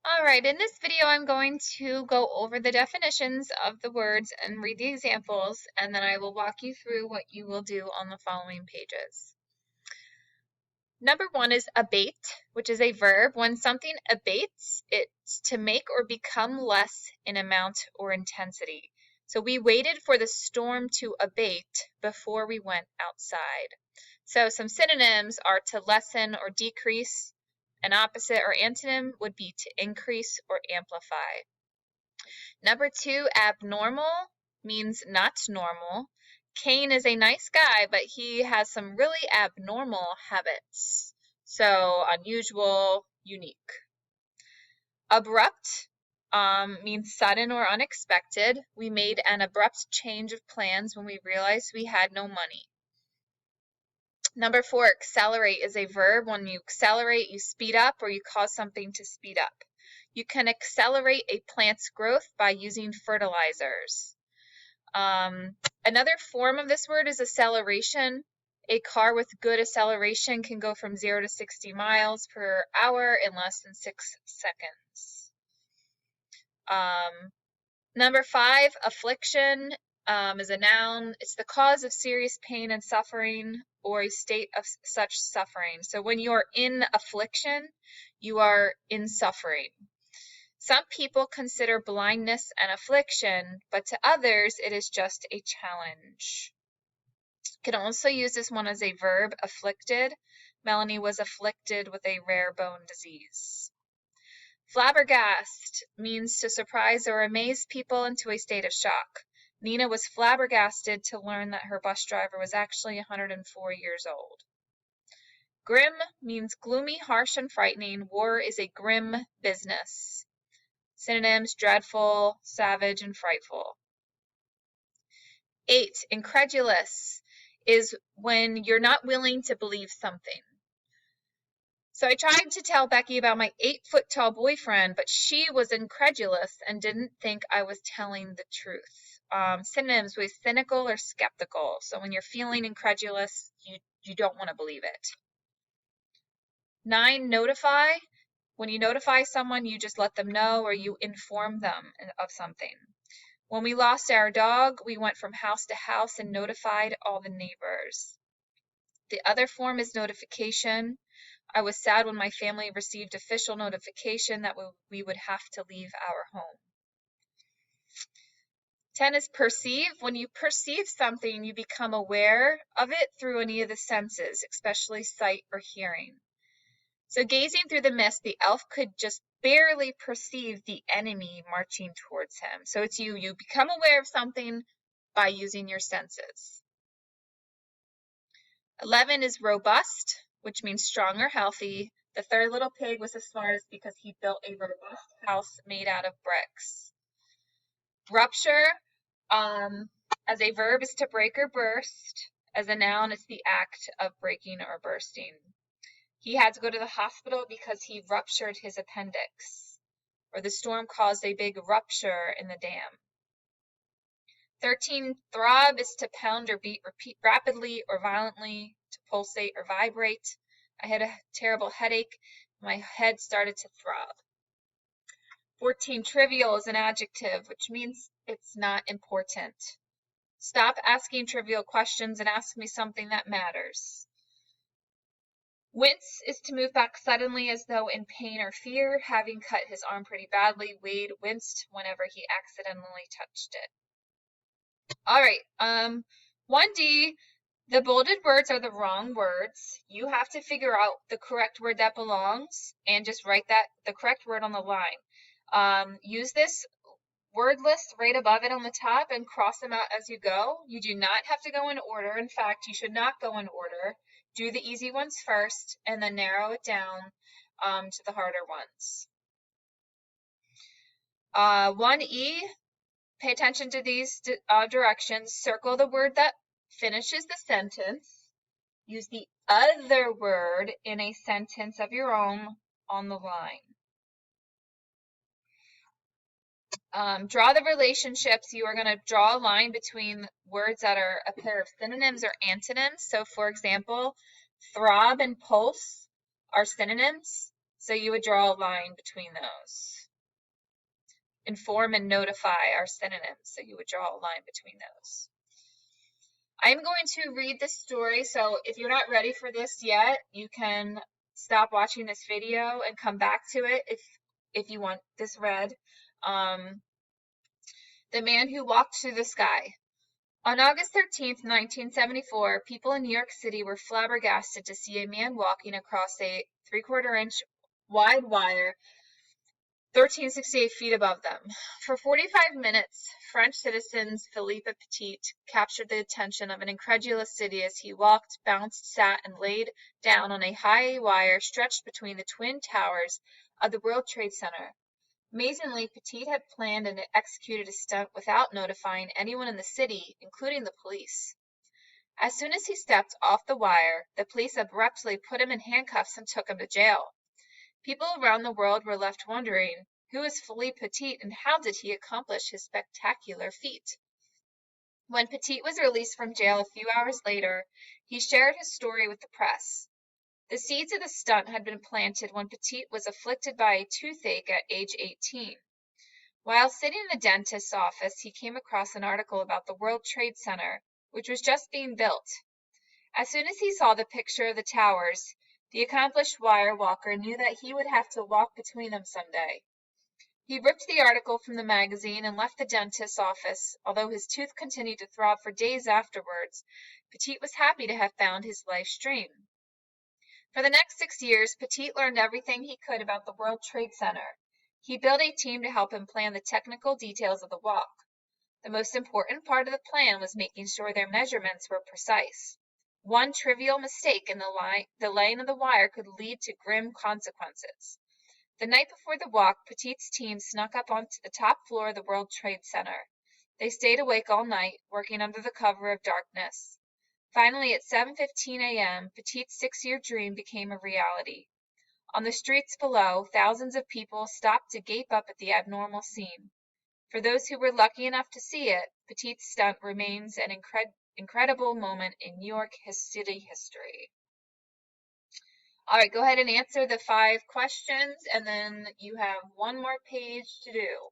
All right, in this video, I'm going to go over the definitions of the words and read the examples, and then I will walk you through what you will do on the following pages. Number one is abate, which is a verb. When something abates, it's to make or become less in amount or intensity. So we waited for the storm to abate before we went outside. So some synonyms are to lessen or decrease. An opposite or antonym would be to increase or amplify. Number two, abnormal means not normal. Cain is a nice guy, but he has some really abnormal habits. So unusual, unique. Abrupt means sudden or unexpected. We made an abrupt change of plans when we realized we had no money. Number four, accelerate is a verb. When you accelerate, you speed up or you cause something to speed up. You can accelerate a plant's growth by using fertilizers. Another form of this word is acceleration. A car with good acceleration can go from 0 to 60 miles per hour in less than 6 seconds. Number five, affliction is a noun. It's the cause of serious pain and suffering or a state of such suffering. So when you're in affliction, you are in suffering. Some people consider blindness an affliction, but to others, it is just a challenge. You can also use this one as a verb, afflicted. Melanie was afflicted with a rare bone disease. Flabbergasted means to surprise or amaze people into a state of shock. Nina was flabbergasted to learn that her bus driver was actually 104 years old. Grim means gloomy, harsh, and frightening. War is a grim business. Synonyms, dreadful, savage, and frightful. 8, incredulous is when you're not willing to believe something. So I tried to tell Becky about my 8-foot-tall boyfriend, but she was incredulous and didn't think I was telling the truth. Synonyms with cynical or skeptical. So when you're feeling incredulous, you don't want to believe it. 9, notify. When you notify someone, you just let them know or you inform them of something. When we lost our dog, we went from house to house and notified all the neighbors. The other form is notification. I was sad when my family received official notification that we would have to leave our home. 10 is perceive. When you perceive something, you become aware of it through any of the senses, especially sight or hearing. So gazing through the mist, the elf could just barely perceive the enemy marching towards him. So it's you become aware of something by using your senses. 11 is robust, which means strong or healthy. The third little pig was the smartest because he built a robust house made out of bricks. Rupture, as a verb, is to break or burst. As a noun, it's the act of breaking or bursting. He had to go to the hospital because he ruptured his appendix, or the storm caused a big rupture in the dam. 13, throb is to pound or beat rapidly or violently, to pulsate or vibrate. I had a terrible headache. My head started to throb. 14, trivial is an adjective, which means it's not important. Stop asking trivial questions and ask me something that matters. Wince is to move back suddenly as though in pain or fear. Having cut his arm pretty badly, Wade winced whenever he accidentally touched it. All right, 1D, the bolded words are the wrong words. You have to figure out the correct word that belongs and just write the correct word on the line. Use this word list right above it on the top and cross them out as you go. You do not have to go in order. In fact, you should not go in order. Do the easy ones first and then narrow it down to the harder ones. 1E, pay attention to these directions. Circle the word that finishes the sentence. Use the other word in a sentence of your own on the line. Draw the relationships. You are going to draw a line between words that are a pair of synonyms or antonyms. So, for example, throb and pulse are synonyms. So you would draw a line between those. Inform and notify are synonyms, so you would draw a line between those. I'm going to read this story, so if you're not ready for this yet, you can stop watching this video and come back to it if you want this read. The Man Who Walked Through the Sky. On August 13th, 1974, people in New York City were flabbergasted to see a man walking across a 3/4 inch wide wire 1,368 feet above them. For 45 minutes, French citizen Philippe Petit captured the attention of an incredulous city as he walked, bounced, sat, and laid down on a high wire stretched between the twin towers of the World Trade Center. Amazingly, Petit had planned and executed a stunt without notifying anyone in the city, including the police. As soon as he stepped off the wire, the police abruptly put him in handcuffs and took him to jail. People around the world were left wondering, who is Philippe Petit and how did he accomplish his spectacular feat? When Petit was released from jail a few hours later, he shared his story with the press. The seeds of the stunt had been planted when Petit was afflicted by a toothache at age 18. While sitting in the dentist's office, he came across an article about the World Trade Center, which was just being built. As soon as he saw the picture of the towers, the accomplished wire walker knew that he would have to walk between them someday. He ripped the article from the magazine and left the dentist's office. Although his tooth continued to throb for days afterwards, Petit was happy to have found his life's dream. For the next 6 years, Petit learned everything he could about the World Trade Center. He built a team to help him plan the technical details of the walk. The most important part of the plan was making sure their measurements were precise. One trivial mistake in the laying of the wire could lead to grim consequences. The night before the walk, Petit's team snuck up onto the top floor of the World Trade Center. They stayed awake all night, working under the cover of darkness. Finally, at 7:15 a.m., Petit's 6-year dream became a reality. On the streets below, thousands of people stopped to gape up at the abnormal scene. For those who were lucky enough to see it, Petit's stunt remains an incredible moment in New York City history. All right, go ahead and answer the 5 questions, and then you have one more page to do.